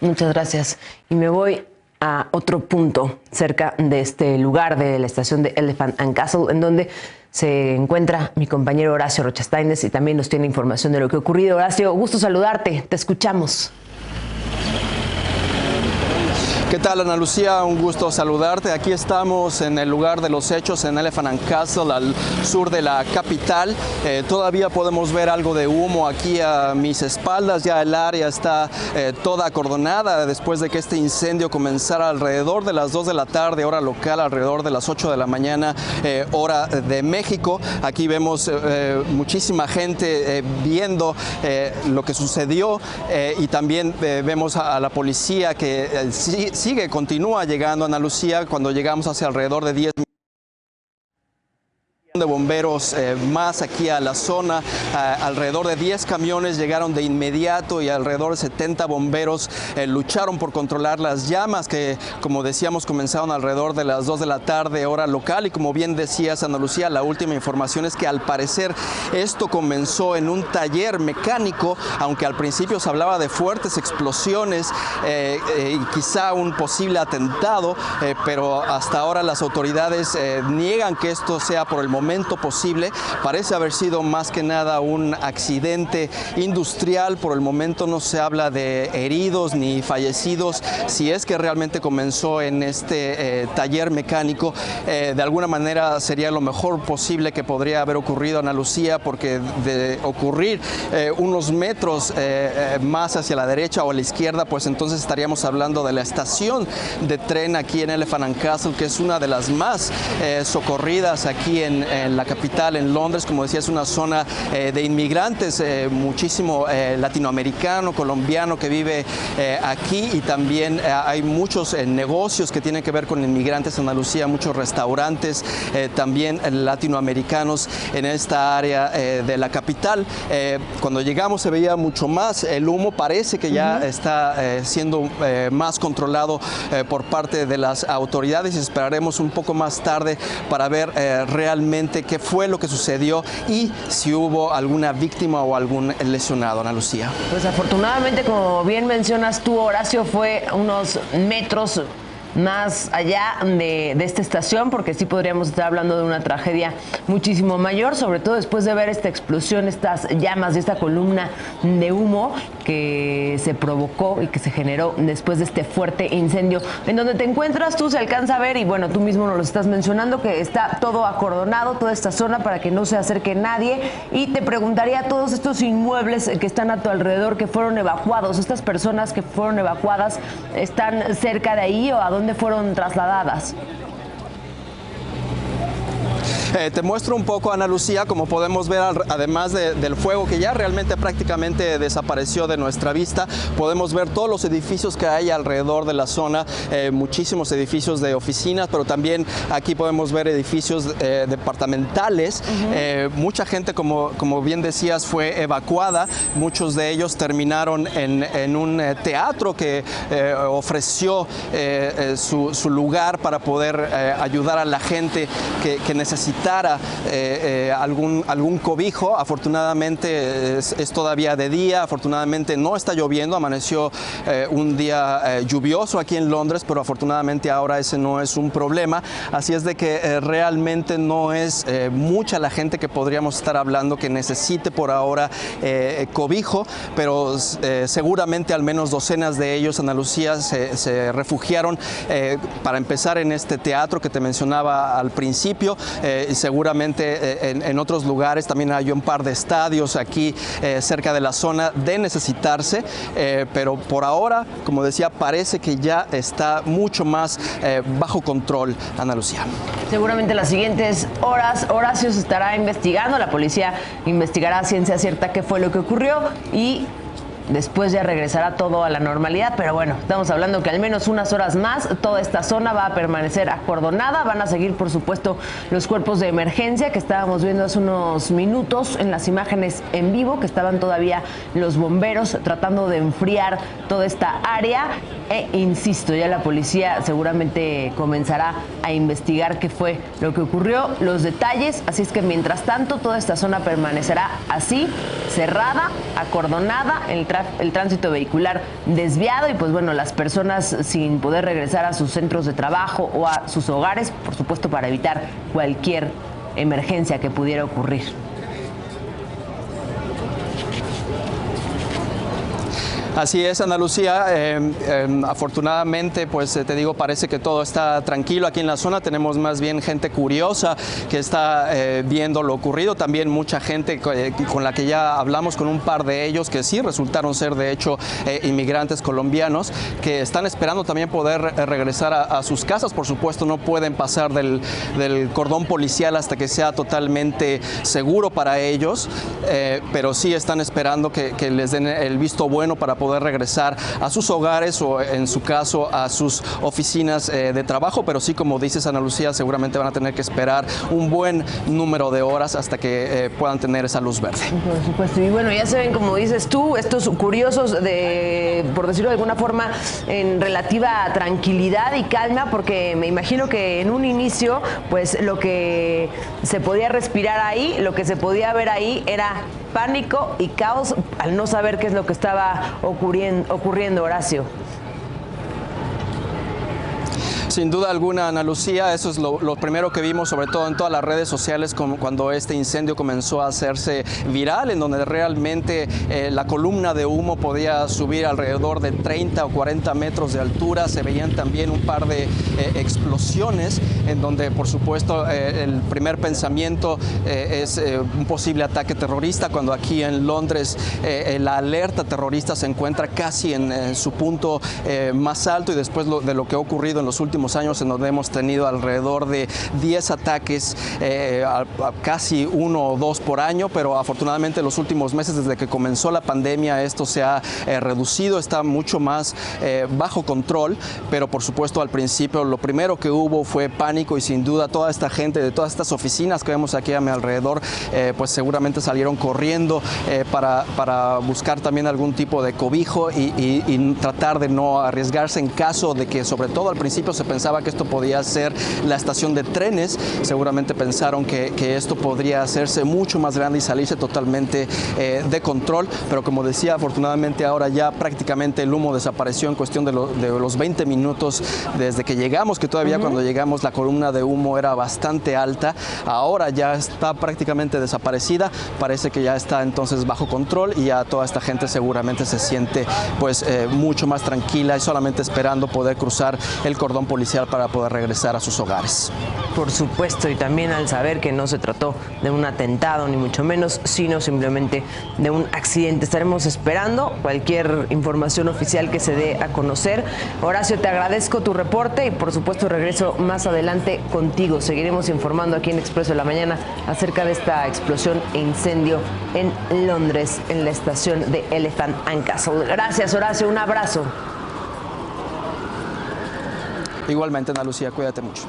Muchas gracias. Y me voy a otro punto cerca de este lugar de la estación de Elephant and Castle, en donde se encuentra mi compañero Horacio Rocha Steines y también nos tiene información de lo que ha ocurrido. Horacio, gusto saludarte. Te escuchamos. ¿Qué tal, Ana Lucía? Un gusto saludarte. Aquí estamos en el lugar de los hechos, en Elephant and Castle, al sur de la capital. Todavía podemos ver algo de humo aquí a mis espaldas. Ya el área está toda acordonada después de que este incendio comenzara alrededor de las 2 de la tarde, hora local, alrededor de las 8 de la mañana, hora de México. Aquí vemos muchísima gente viendo lo que sucedió y también vemos a la policía que continúa llegando a Ana Lucía. Cuando llegamos hace alrededor de 10 de bomberos más aquí a la zona, alrededor de 10 camiones llegaron de inmediato y alrededor de 70 bomberos lucharon por controlar las llamas que, como decíamos, comenzaron alrededor de las 2 de la tarde hora local. Y como bien decías, Ana Lucía, la última información es que al parecer esto comenzó en un taller mecánico, aunque al principio se hablaba de fuertes explosiones y quizá un posible atentado, pero hasta ahora las autoridades niegan que esto sea por el momento posible. Parece haber sido más que nada un accidente industrial. Por el momento no se habla de heridos ni fallecidos. Si es que realmente comenzó en este taller mecánico, de alguna manera sería lo mejor posible que podría haber ocurrido, Ana Lucía, porque de ocurrir unos metros más hacia la derecha o a la izquierda, pues entonces estaríamos hablando de la estación de tren aquí en Elephant and Castle, que es una de las más socorridas aquí en la capital, en Londres. Como decía, es una zona de inmigrantes, muchísimo latinoamericano, colombiano que vive aquí, y también hay muchos negocios que tienen que ver con inmigrantes en Andalucía, muchos restaurantes también latinoamericanos en esta área de la capital. Cuando llegamos se veía mucho más el humo. Parece que ya está siendo más controlado por parte de las autoridades, y esperaremos un poco más tarde para ver realmente qué fue lo que sucedió y si hubo alguna víctima o algún lesionado, Ana Lucía. Pues afortunadamente, como bien mencionas tú, Horacio, fue unos metros más allá de esta estación, porque sí podríamos estar hablando de una tragedia muchísimo mayor, sobre todo después de ver esta explosión, estas llamas de esta columna de humo que se provocó y que se generó después de este fuerte incendio. En donde te encuentras tú se alcanza a ver, y bueno, tú mismo nos lo estás mencionando, que está todo acordonado, toda esta zona, para que no se acerque nadie. Y te preguntaría, todos estos inmuebles que están a tu alrededor, que fueron evacuados, estas personas que fueron evacuadas, ¿están cerca de ahí o a dónde fueron trasladadas? Te muestro un poco, Ana Lucía. Como podemos ver, además del fuego que ya realmente prácticamente desapareció de nuestra vista, podemos ver todos los edificios que hay alrededor de la zona, muchísimos edificios de oficinas, pero también aquí podemos ver edificios departamentales. Mucha gente, como bien decías, fue evacuada. Muchos de ellos terminaron en un teatro que ofreció su lugar para poder ayudar a la gente que necesitara algún cobijo. Afortunadamente es todavía de día, afortunadamente no está lloviendo. Amaneció un día lluvioso aquí en Londres, pero afortunadamente ahora ese no es un problema. Así es de que realmente no es mucha la gente que podríamos estar hablando que necesite por ahora cobijo, pero seguramente al menos docenas de ellos, Ana Lucía, se refugiaron para empezar en este teatro que te mencionaba al principio. Y seguramente en otros lugares también hay un par de estadios aquí cerca de la zona de necesitarse, pero por ahora, como decía, parece que ya está mucho más bajo control, Ana Lucía. Seguramente las siguientes horas, Horacio, se estará investigando, la policía investigará a ciencia cierta qué fue lo que ocurrió y después ya regresará todo a la normalidad. Pero bueno, estamos hablando que al menos unas horas más toda esta zona va a permanecer acordonada. Van a seguir, por supuesto, los cuerpos de emergencia que estábamos viendo hace unos minutos en las imágenes en vivo, que estaban todavía los bomberos tratando de enfriar toda esta área. insisto, ya la policía seguramente comenzará a investigar qué fue lo que ocurrió, los detalles, así es que mientras tanto toda esta zona permanecerá así, cerrada, acordonada, el tránsito vehicular desviado y pues bueno, las personas sin poder regresar a sus centros de trabajo o a sus hogares, por supuesto para evitar cualquier emergencia que pudiera ocurrir. Así es, Ana Lucía. Afortunadamente, pues te digo, parece que todo está tranquilo aquí en la zona. Tenemos más bien gente curiosa que está viendo lo ocurrido. También mucha gente con la que ya hablamos, con un par de ellos que sí resultaron ser de hecho inmigrantes colombianos que están esperando también poder regresar a sus casas. Por supuesto, no pueden pasar del cordón policial hasta que sea totalmente seguro para ellos, pero sí están esperando que les den el visto bueno para poder regresar a sus hogares o en su caso a sus oficinas de trabajo, pero sí, como dices, Ana Lucía, seguramente van a tener que esperar un buen número de horas hasta que puedan tener esa luz verde. Por supuesto, y bueno, ya se ven, como dices tú, estos curiosos por decirlo de alguna forma, en relativa tranquilidad y calma, porque me imagino que en un inicio, pues lo que se podía respirar ahí, lo que se podía ver ahí era pánico y caos al no saber qué es lo que estaba ocurriendo, Horacio. Sin duda alguna, Ana Lucía, eso es lo primero que vimos, sobre todo en todas las redes sociales, como cuando este incendio comenzó a hacerse viral, en donde realmente la columna de humo podía subir alrededor de 30 o 40 metros de altura. Se veían también un par de explosiones, en donde, por supuesto, el primer pensamiento es un posible ataque terrorista, cuando aquí en Londres la alerta terrorista se encuentra casi en su punto más alto, y después de lo que ha ocurrido en los últimos años, en donde hemos tenido alrededor de 10 ataques, casi 1 o 2 por año, pero afortunadamente en los últimos meses, desde que comenzó la pandemia, esto se ha reducido, está mucho más bajo control, pero por supuesto al principio lo primero que hubo fue pánico, y sin duda toda esta gente de todas estas oficinas que vemos aquí a mi alrededor, pues seguramente salieron corriendo para buscar también algún tipo de cobijo y tratar de no arriesgarse en caso de que, sobre todo al principio, se pensaba que esto podía ser la estación de trenes. Seguramente pensaron que esto podría hacerse mucho más grande y salirse totalmente de control, pero como decía, afortunadamente ahora ya prácticamente el humo desapareció en cuestión de los 20 minutos desde que llegamos, que todavía cuando llegamos la columna de humo era bastante alta. Ahora ya está prácticamente desaparecida, parece que ya está entonces bajo control, y ya toda esta gente seguramente se siente pues mucho más tranquila y solamente esperando poder cruzar el cordón policial para poder regresar a sus hogares. Por supuesto, y también al saber que no se trató de un atentado, ni mucho menos, sino simplemente de un accidente. Estaremos esperando cualquier información oficial que se dé a conocer. Horacio, te agradezco tu reporte y por supuesto regreso más adelante contigo. Seguiremos informando aquí en Expreso de la Mañana acerca de esta explosión e incendio en Londres, en la estación de Elephant and Castle. Gracias, Horacio, un abrazo. Igualmente, Ana Lucía, cuídate mucho.